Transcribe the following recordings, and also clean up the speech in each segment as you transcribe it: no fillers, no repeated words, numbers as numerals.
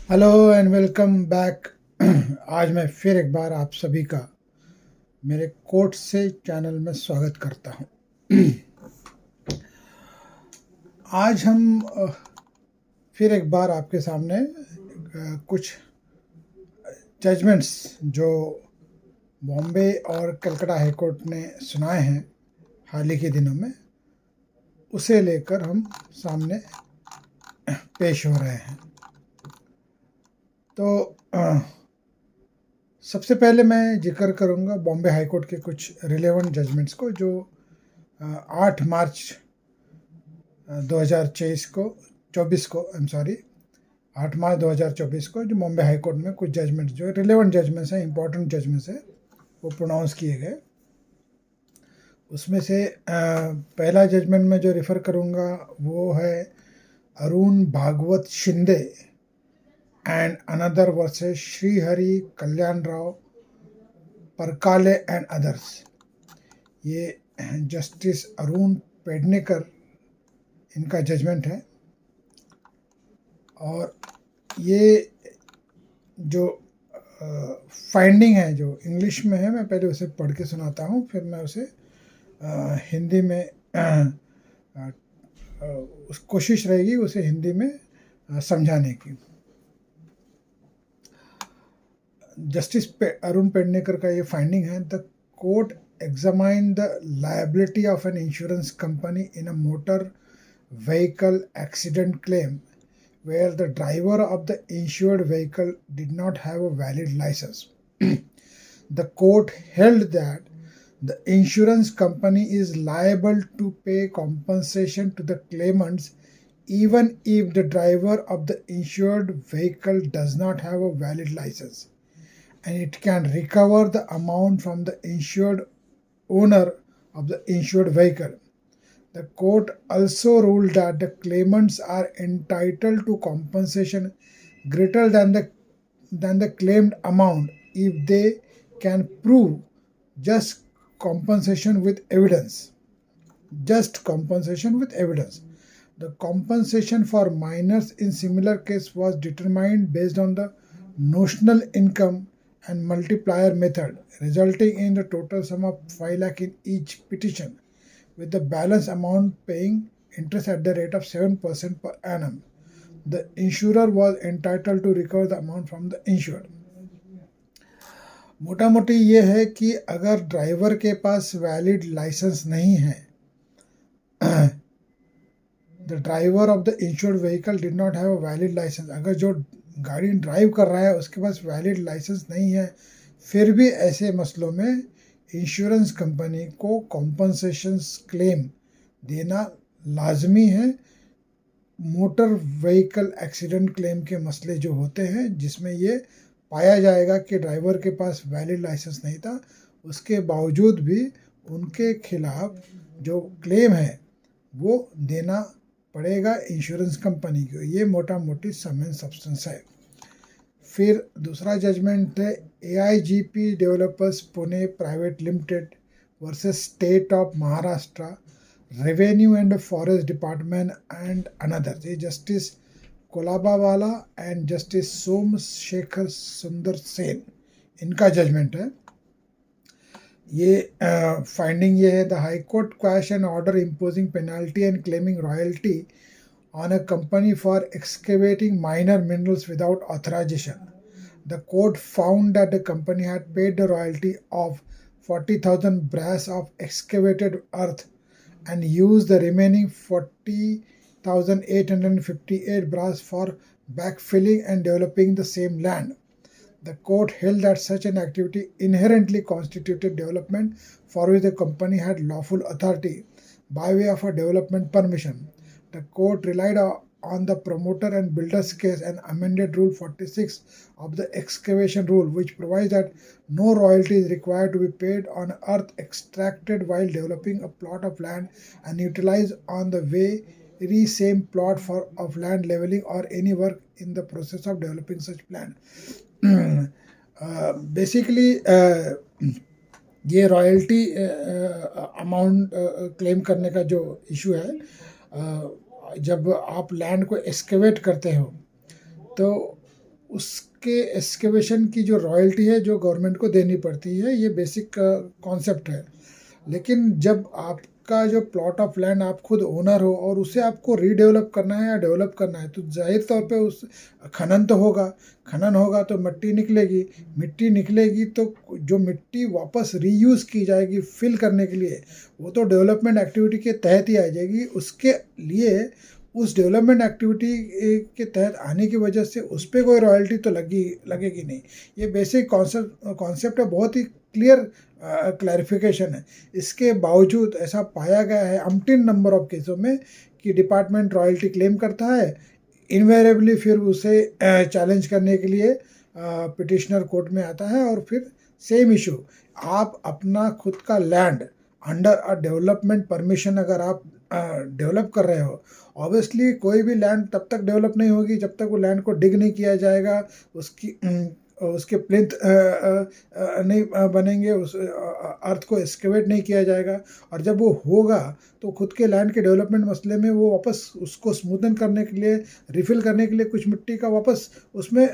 Hello and welcome back. आज मैं फिर एक बार आप सभी का मेरे कोर्ट से चैनल में स्वागत करता हूं। आज हम फिर एक बार आपके सामने कुछ जजमेंट्स जो बॉम्बे और कलकत्ता हाई कोर्ट ने सुनाए हैं हाल ही के दिनों में, उसे लेकर हम सामने पेश हो रहे हैं। तो सबसे पहले मैं जिक्र करूंगा बॉम्बे हाई कोर्ट के कुछ रिलेवेंट जजमेंट्स को, जो 8 मार्च 2024 को 8 मार्च 2024 को जो बॉम्बे हाई कोर्ट में कुछ जजमेंट्स जो रिलेवेंट जजमेंट्स हैं, इंपॉर्टेंट जजमेंट्स हैं, वो प्रोनाउंस किए गए। उसमें से पहला जजमेंट में जो रेफर करूंगा वो है Arun Bhagwat Shinde and another versus Shrihari Kalyan Rao Parkale and others. ये जस्टिस अरुण पेडनेकर इनका जजमेंट है, और ये जो फाइंडिंग है जो इंग्लिश में है, मैं पहले उसे पढ़ के सुनाता हूँ, फिर मैं उसे हिंदी में कोशिश रहेगी उसे हिंदी में समझाने की। जस्टिस अरुण पेडनेकर का ये फाइंडिंग है, the court examine the liability of an insurance company in a motor vehicle accident claim where the driver of the insured vehicle did not have a valid license. The court held that the insurance company is liable to pay compensation to the claimants even if the driver of the insured vehicle does not have a valid license, and it can recover the amount from the insured owner of the insured vehicle. The court also ruled that the claimants are entitled to compensation greater than the claimed amount if they can prove just compensation with evidence. Just compensation with evidence. The compensation for minors in similar case was determined based on the notional income and multiplier method, resulting in the total sum of 5 lakh in each petition, with the balance amount paying interest at the rate of 7% per annum. The insurer was entitled to recover the amount from the insured. मोटा मोटी ये है कि अगर driver के पास valid licence नहीं है, the driver of the insured vehicle did not have a valid licence, अगर जो गाड़ी ड्राइव कर रहा है उसके पास वैलिड लाइसेंस नहीं है, फिर भी ऐसे मसलों में इंश्योरेंस कंपनी को कॉम्पनसेशन क्लेम देना लाजमी है। मोटर व्हीकल एक्सीडेंट क्लेम के मसले जो होते हैं जिसमें ये पाया जाएगा कि ड्राइवर के पास वैलिड लाइसेंस नहीं था, उसके बावजूद भी उनके खिलाफ जो क्लेम है वो देना पड़ेगा इंश्योरेंस कंपनी को। ये मोटा मोटी सम एंड सब्सटेंस है। फिर दूसरा जजमेंट है AIGP developers Pune private limited versus state of Maharashtra revenue and forest department and another. ये justice Colabawalla and justice Somasekhar Sundaresan इनका जजमेंट है। ये फाइंडिंग ये है, the high court quash an order imposing penalty and claiming royalty on a company for excavating minor minerals without authorization. The court found that the company had paid the royalty of 40,000 brass of excavated earth and used the remaining 40,858 brass for backfilling and developing the same land. The court held that such an activity inherently constituted development for which the company had lawful authority by way of a development permission. The court relied on the promoter and builder's case and amended Rule 46 of the excavation rule, which provides that no royalty is required to be paid on earth extracted while developing a plot of land and utilized on the very same plot of land leveling or any work in the process of developing such plan. Basically, ये royalty amount claim करने का जो issue है, जब आप land को excavate करते हो तो उसके एक्सकेवेशन की जो रॉयल्टी है जो गवर्नमेंट को देनी पड़ती है, ये बेसिक कॉन्सेप्ट है। लेकिन जब आपका जो प्लॉट ऑफ लैंड आप खुद ओनर हो और उसे आपको रीडेवलप करना है या डेवलप करना है, तो जाहिर तौर पे उस खनन तो होगा, खनन होगा तो मिट्टी निकलेगी, मिट्टी निकलेगी तो जो मिट्टी वापस रीयूज़ की जाएगी फिल करने के लिए, वो तो डेवलपमेंट एक्टिविटी के तहत ही आ जाएगी। उसके लिए उस डेवलपमेंट एक्टिविटी के तहत आने की वजह से उस पर कोई रॉयल्टी तो लगेगी नहीं। ये बेसिक कॉन्सेप्ट है, बहुत ही क्लियर क्लैरिफिकेशन है। इसके बावजूद ऐसा पाया गया है अमटिन नंबर ऑफ केसों में कि डिपार्टमेंट रॉयल्टी क्लेम करता है, इन्वेरेबली फिर उसे चैलेंज करने के लिए पिटिशनर कोर्ट में आता है और फिर सेम इशू। आप अपना खुद का land under a development permission अगर आप डेवलप कर रहे हो, ऑब्वियसली कोई भी लैंड तब तक डेवलप नहीं होगी जब तक वो लैंड को डिग नहीं किया जाएगा, उसके प्लिंथ नहीं बनेंगे, उस अर्थ को एक्सकेवेट नहीं किया जाएगा। और जब वो होगा तो खुद के लैंड के डेवलपमेंट मसले में वो वापस उसको स्मूथन करने के लिए, रिफ़िल करने के लिए कुछ मिट्टी का वापस उसमें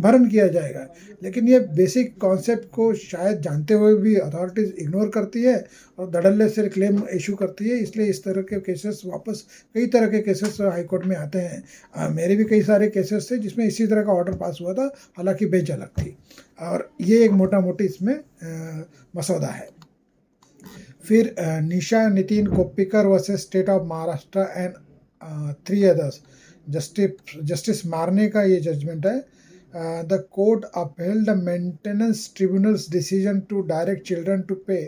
भरण किया जाएगा। लेकिन ये बेसिक कॉन्सेप्ट को शायद जानते हुए भी अथॉरिटीज़ इग्नोर करती है और धड़ल्ले से क्लेम इशू करती है, इसलिए इस तरह के केसेस वापस कई तरह के केसेस हाई कोर्ट में आते हैं। मेरे भी कई सारे केसेस थे जिसमें इसी तरह का ऑर्डर पास हुआ था, हालांकि बेंच अलग थी। और ये एक मोटा मोटी इसमें मसौदा है। फिर Nisha Nitin Koppikar versus state of Maharashtra and 3 others, justice Marne का ये जजमेंट है। The court upheld the maintenance tribunal's decision to direct children to pay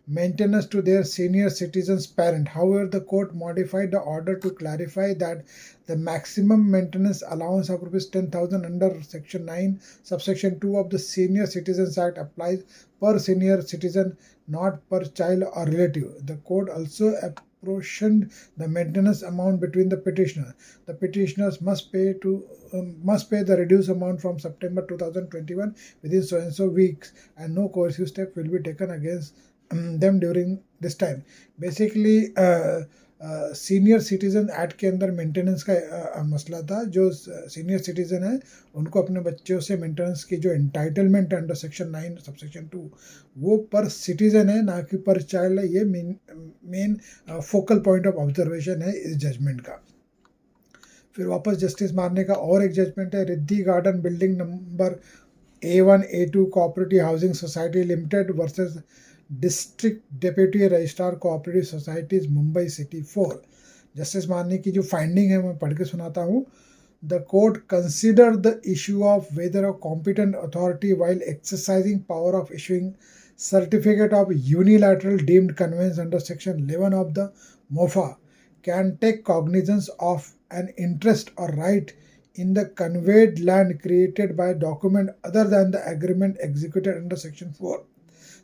maintenance to their senior citizens parent. However, the court modified the order to clarify that the maximum maintenance allowance of rupees 10,000 under section 9 subsection 2 of the Senior Citizens Act applies per senior citizen, not per child or relative. The court also apportioned the maintenance amount between the petitioner. The petitioners must pay the reduced amount from September 2021 within so and so weeks, and no coercive step will be taken against them during this time. Basically senior citizen act के अंदर maintenance का मसला था। जो senior citizen है उनको अपने बच्चों से मेंटेनेंस की जो एंटाइटलमेंट है अंडर सेक्शन 9 सबसेक्शन 2, वो पर सिटीज़न है, ना कि पर चाइल्ड है। ये main focal point of observation है इस जजमेंट का। फिर वापस जस्टिस मारने का और एक जजमेंट है, Riddhi garden building number A1 A2 cooperative housing society limited versus district deputy registrar cooperative societies Mumbai city 4। Justice मारने की जो फाइंडिंग है मैं पढ़ के सुनाता हूँ। The court consider the issue of weather a competent authority while exercising power of issuing certificate of unilateral deemed conveyance under section 11 of the MOFA can take cognizance of an interest or right in the conveyed land created by a document other than the agreement executed under section 4.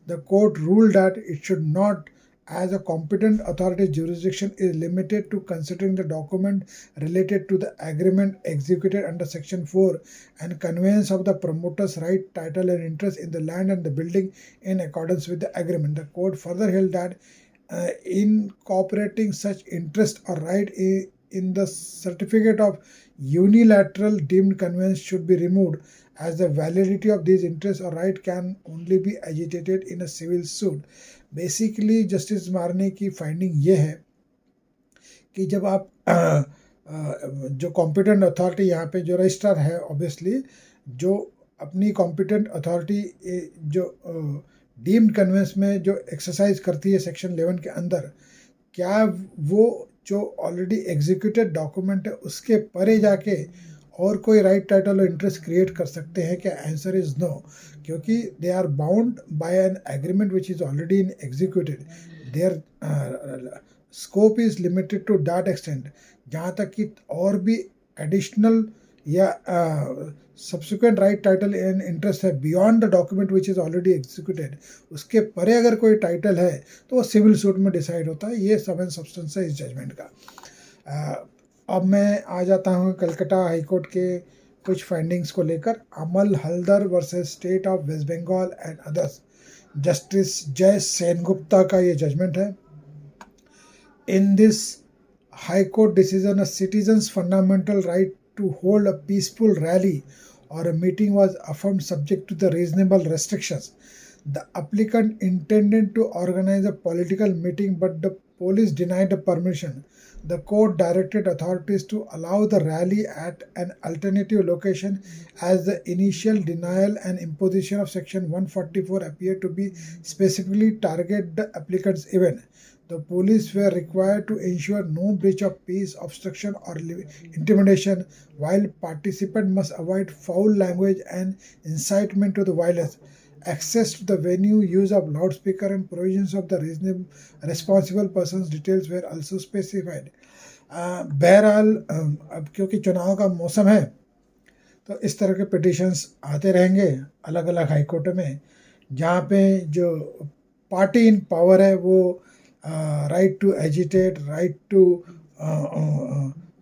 The court ruled that it should not, as a competent authority jurisdiction is limited to considering the document related to the agreement executed under section 4 and conveyance of the promoter's right, title and interest in the land and the building in accordance with the agreement. The court further held that incorporating such interest or right in the certificate of unilateral deemed conveyance should be removed, as the validity of these interests or right can only be agitated in a civil suit. Basically justice मारने की finding ये है कि जब आप जो competent authority यहाँ पे जो रजिस्ट्रार है, ऑब्वियसली जो अपनी कॉम्पिटेंट अथॉरिटी जो डीम्ड कन्वेंस में जो एक्सरसाइज करती है सेक्शन 11 के अंदर, क्या वो जो ऑलरेडी एग्जीक्यूटेड डॉक्यूमेंट है उसके परे जाके और कोई राइट टाइटल और इंटरेस्ट क्रिएट कर सकते हैं क्या? आंसर इज नो, क्योंकि they are bound by an agreement which is already in executed. Their scope is limited to that extent, जहाँ तक कि और भी एडिशनल या subsequent right title and interest है beyond the document which is already executed, उसके परे अगर कोई टाइटल है तो वो सिविल सूट में डिसाइड होता है। ये सब एंड सब्सटेंस है इस जजमेंट का। अब मैं आ जाता हूँ कलकत्ता हाईकोर्ट के कुछ फाइंडिंग्स को लेकर। Amal Haldar versus state of West Bengal and others, justice Jay Sengupta का ये जजमेंट है। In this high court decision, a citizen's fundamental right to hold a peaceful rally or a meeting was affirmed subject to the reasonable restrictions. The applicant intended to organize a political meeting, but the police denied the permission. The court directed authorities to allow the rally at an alternative location as the initial denial and imposition of Section 144 appeared to be specifically target the applicant's event. The police were required to ensure no breach of peace, obstruction, or intimidation, while participants must avoid foul language and incitement to the violence. Access to the venue, use of loudspeaker, and provisions of the reasonable responsible person's details were also specified. बहरहाल अब क्योंकि चुनाव का मौसम है तो इस तरह के पिटिशंस आते रहेंगे अलग अलग हाई कोर्ट में, जहाँ पे जो पार्टी इन पावर है वो right to agitate, right to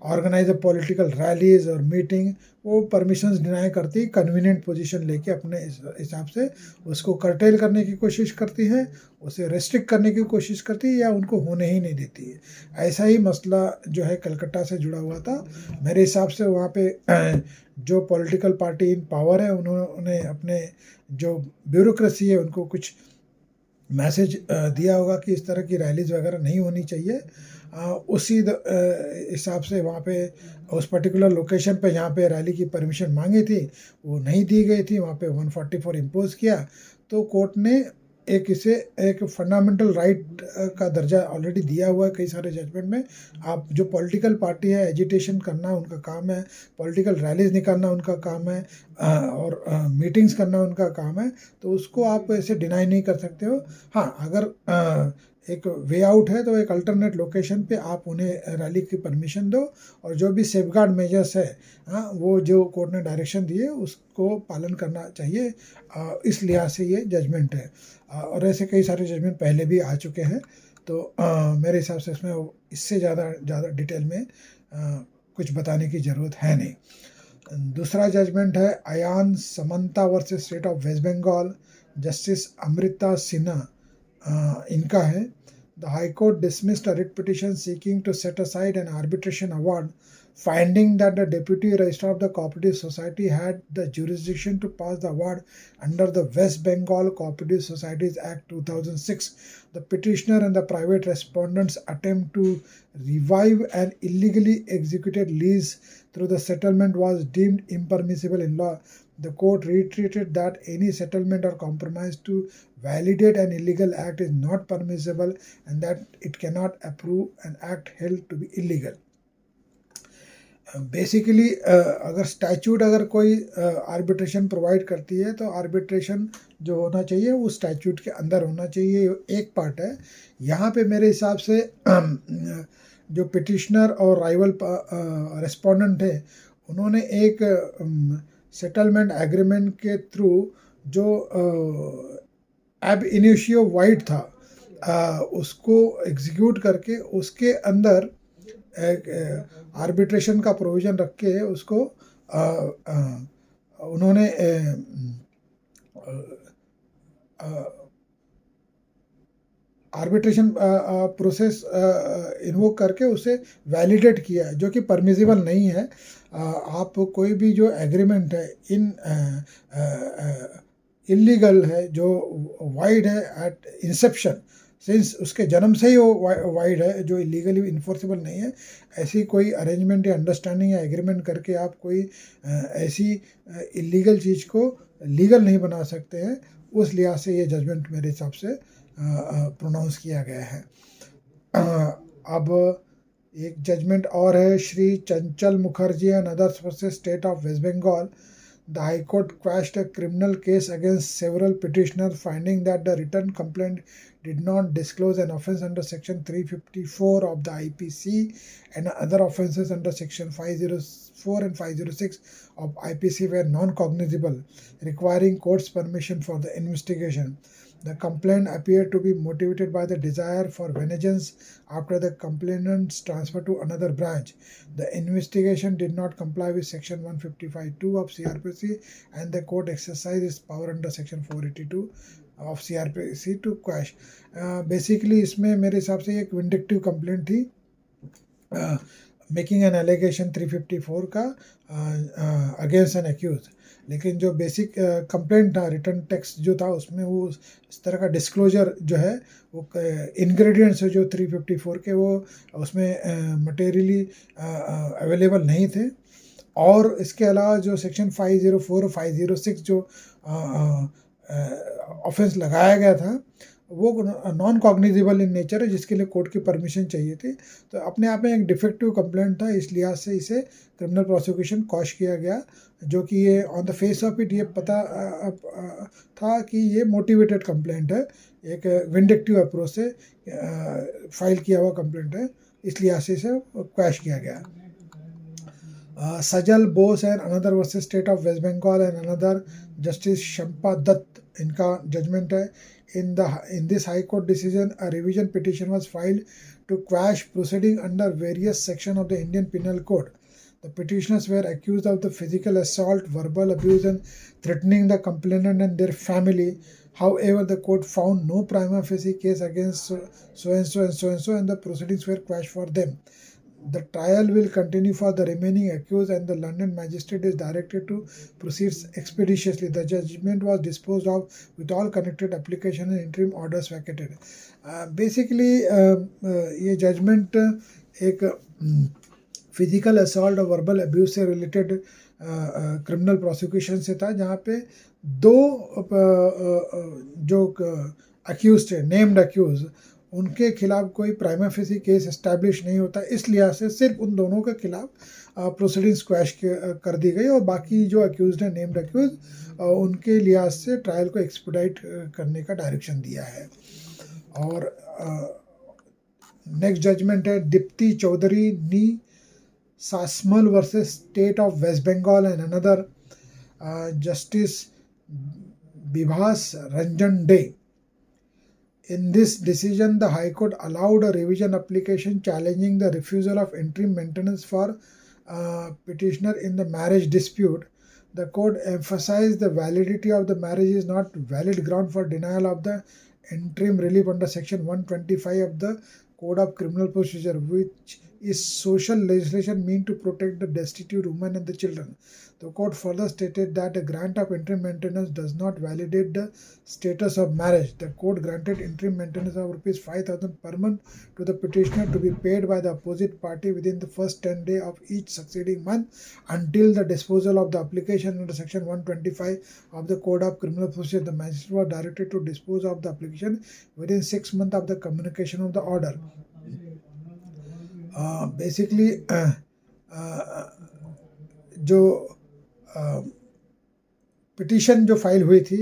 organise a political rallies और मीटिंग, वो परमिशंस डिनाई करती, कन्वीनियंट पोजीशन लेके अपने हिसाब से उसको कर्टेल करने की कोशिश करती है, उसे रेस्ट्रिक्ट करने की कोशिश करती है, या उनको होने ही नहीं देती है। ऐसा ही मसला जो है कलकत्ता से जुड़ा हुआ था। मेरे हिसाब से वहाँ पे जो पॉलिटिकल पार्टी इन पावर है उन्होंने अपने जो ब्यूरोक्रेसी है उनको कुछ मैसेज दिया होगा कि इस तरह की रैलीज वगैरह नहीं होनी चाहिए। उसी हिसाब से वहाँ पे उस पर्टिकुलर लोकेशन पे जहाँ पे रैली की परमिशन मांगी थी वो नहीं दी गई थी, वहाँ पे 144 इम्पोज किया। तो कोर्ट ने एक फंडामेंटल राइट का दर्जा ऑलरेडी दिया हुआ है कई सारे जजमेंट में। आप जो पॉलिटिकल पार्टी है, एजिटेशन करना उनका काम है, पॉलिटिकल रैलीज निकालना उनका काम है, और मीटिंग्स करना उनका काम है, तो उसको आप ऐसे डिनाई नहीं कर सकते हो। हाँ, अगर एक वे आउट है तो एक अल्टरनेट लोकेशन पे आप उन्हें रैली की परमिशन दो, और जो भी सेफगार्ड मेजर्स है वो जो कोर्ट ने डायरेक्शन दिए उसको पालन करना चाहिए। इस लिहाज से ये जजमेंट है, और ऐसे कई सारे जजमेंट पहले भी आ चुके हैं। तो मेरे हिसाब से इसमें इससे ज़्यादा डिटेल में कुछ बताने की ज़रूरत है नहीं। दूसरा जजमेंट है Ayan Samanta versus state of West Bengal, justice Amrita Sinha इनका है। The High Court dismissed a writ petition seeking to set aside an arbitration award, finding that the Deputy Registrar of the Cooperative Society had the jurisdiction to pass the award under the West Bengal Cooperative Societies Act 2006. The petitioner and the private respondents' attempt to revive an illegally executed lease through the settlement was deemed impermissible in law. The court reiterated that any settlement or compromise to validate an illegal act is not permissible and that it cannot approve an act held to be illegal. Basically अगर statute अगर कोई arbitration provide करती है तो arbitration जो होना चाहिए वो स्टैच्यूट के अंदर होना चाहिए, एक पार्ट है। यहाँ पे मेरे हिसाब से जो पिटिशनर और राइवल रेस्पोंडेंट है उन्होंने एक सेटलमेंट एग्रीमेंट के थ्रू जो एब इनिशियो वाइड था उसको एग्जीक्यूट करके उसके अंदर आर्बिट्रेशन का प्रोविज़न रख के उसको उन्होंने आर्बिट्रेशन प्रोसेस इन्वोक करके उसे वैलिडेट किया है, जो कि परमिसिबल नहीं है। आप कोई भी जो एग्रीमेंट है इलीगल है, जो वाइड है एट इंसेप्शन, सिंस उसके जन्म से ही वो वाइड है, जो इलीगली इन्फोर्सेबल नहीं है। ऐसी कोई अरेंजमेंट या अंडरस्टैंडिंग या एग्रीमेंट करके आप कोई ऐसी इलीगल चीज़ को लीगल नहीं बना सकते हैं। उस लिहाज से ये जजमेंट मेरे हिसाब से प्रोनाउंस किया गया है। अब एक जजमेंट और है Shri Chanchal Mukherjee and others versus state of West Bengal. The High Court quashed a criminal case against several petitioners, finding that the written complaint did not disclose an offence under Section 354 of the IPC and other offences under Section 504 and 506 of IPC were non-cognizable, requiring court's permission for the investigation. The complaint appeared to be motivated by the desire for vengeance after the complainant's transfer to another branch. The investigation did not comply with Section 155(2) of CRPC, and the court exercised its power under Section 482 of CRPC to quash. Basically, इसमें मेरे हिसाब से एक vindictive complaint थी, making an allegation 354 का against an accused. लेकिन जो basic complaint था, रिटर्न टेक्स्ट जो था, उसमें वो इस तरह का डिस्क्लोजर जो है, वो इंग्रेडिएंट्स है जो 354 के, वो उसमें मटेरियली अवेलेबल नहीं थे। और इसके अलावा जो सेक्शन 504 और 506 जो ऑफेंस लगाया गया था, वो नॉन कॉग्निजेबल इन नेचर है, जिसके लिए कोर्ट की परमिशन चाहिए थी। तो अपने आप में एक डिफेक्टिव कंप्लेंट था, इस लिहाज से इसे क्रिमिनल प्रोसिक्यूशन कॉश किया गया, जो कि ये on the face of it ये पता था कि ये मोटिवेटेड कंप्लेंट है, एक विंडिक्टिव अप्रोच से फाइल किया हुआ कंप्लेंट है, इस लिहाज से इसे क्वैश किया गया। Sajal Bose and another versus state of West Bengal and another justice Shampa Dutt, इनका जजमेंट है। In this High Court decision, a revision petition was filed to quash proceeding under various sections of the Indian Penal Code. The petitioners were accused of the physical assault, verbal abuse, and threatening the complainant and their family. However, the court found no prima facie case against so and so and so and so, and the proceedings were quashed for them. The trial will continue for the remaining accused, and the London magistrate is directed to proceed expeditiously. The judgment was disposed of with all connected application and interim orders vacated. Basically, ये judgement एक physical assault और verbal abuse से related criminal prosecution से था, जहाँ पे दो जो अक्यूज थे, नेम्ड अक्यूज, उनके खिलाफ कोई प्राइमा फेसी केस एस्टैब्लिश नहीं होता, इस लिहाज से सिर्फ उन दोनों के खिलाफ प्रोसीडिंग्स क्वैश कर दी गई, और बाकी जो अक्यूज हैं, नेम्ड अक्यूज, उनके लिहाज से ट्रायल को एक्सपेडाइट करने का डायरेक्शन दिया है। और नेक्स्ट जजमेंट है Dipti Chaudhuri nee Sasmal versus state of West Bengal and another justice Bibhas Ranjan De. In this decision, the High Court allowed a revision application challenging the refusal of interim maintenance for petitioner in the marriage dispute. The court emphasized the validity of the marriage is not valid ground for denial of the interim relief under Section 125 of the Code of Criminal Procedure, which is social legislation meant to protect the destitute women and the children. The court further stated that a grant of interim maintenance does not validate the status of marriage. The court granted interim maintenance of ₹5,000 per month to the petitioner to be paid by the opposite party within the first 10 days of each succeeding month until the disposal of the application under Section 125 of the Code of Criminal Procedure. The magistrate was directed to dispose of the application within 6 months of the communication of the order. Basically, जो petition जो file हुई थी,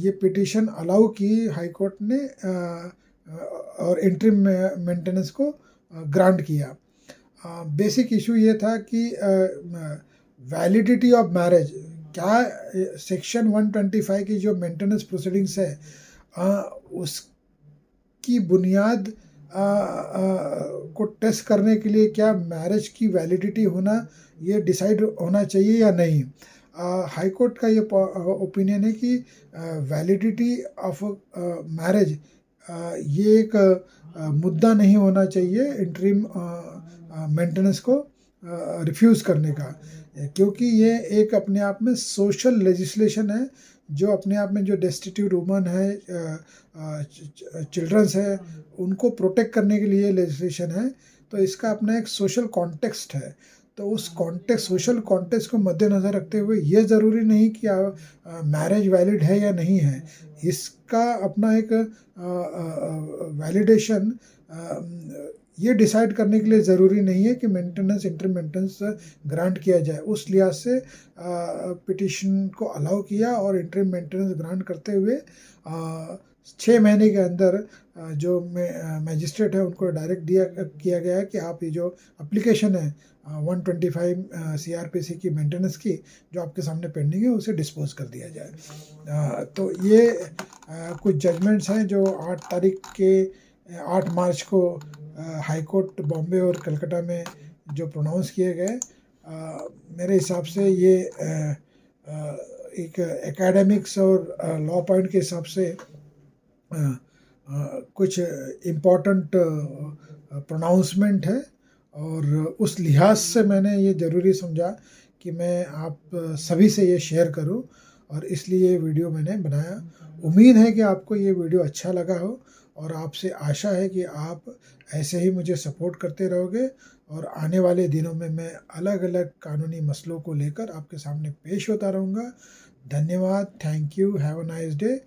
ये petition allow की high court ने, और interim maintenance को grant किया। बेसिक इशू ये था कि वैलिडिटी ऑफ मैरिज, क्या सेक्शन 125 की जो मेंटेनेंस प्रोसीडिंग्स है, उसकी बुनियाद को टेस्ट करने के लिए क्या मैरिज की वैलिडिटी होना, ये डिसाइड होना चाहिए या नहीं। हाई कोर्ट का ये ओपिनियन है कि वैलिडिटी ऑफ मैरिज ये एक मुद्दा नहीं होना चाहिए इंटरिम मेंटेनेंस को रिफ्यूज़ करने का, क्योंकि ये एक अपने आप में सोशल लेजिस्लेशन है, जो अपने आप में जो डेस्टिट्यूट वुमन है, चिल्ड्रंस है, उनको प्रोटेक्ट करने के लिए लेजिस्लेशन है। तो इसका अपना एक सोशल कॉन्टेक्स्ट है। तो उस कॉन्टेक्स्ट, सोशल कॉन्टेक्स्ट को मद्देनज़र रखते हुए ये ज़रूरी नहीं कि मैरिज वैलिड है या नहीं है, इसका अपना एक वैलिडेशन ये डिसाइड करने के लिए ज़रूरी नहीं है कि मेंटेनेंस इंटरिम मेंटेनेंस ग्रांट किया जाए। उस लिहाज से पिटिशन को अलाउ किया, और इंटरिम मेंटेनेंस ग्रांट करते हुए 6 महीने के अंदर जो मैजिस्ट्रेट है उनको डायरेक्ट किया गया है कि आप ये जो एप्लीकेशन है 125 CRPC की मेंटेनेंस की, जो आपके सामने पेंडिंग है, उसे डिस्पोज कर दिया जाए। तो ये कुछ जजमेंट्स हैं जो 8 मार्च को हाई कोर्ट बॉम्बे और कलकत्ता में जो प्रोनाउंस किए गए। मेरे हिसाब से ये एक एकेडमिक्स और लॉ पॉइंट के हिसाब से कुछ इम्पोर्टेंट प्रोनाउंसमेंट है, और उस लिहाज से मैंने ये ज़रूरी समझा कि मैं आप सभी से ये शेयर करूं, और इसलिए ये वीडियो मैंने बनाया। उम्मीद है कि आपको ये वीडियो अच्छा लगा हो, और आपसे आशा है कि आप ऐसे ही मुझे सपोर्ट करते रहोगे, और आने वाले दिनों में मैं अलग-अलग कानूनी मसलों को लेकर आपके सामने पेश होता रहूँगा। धन्यवाद, thank you, have a nice day.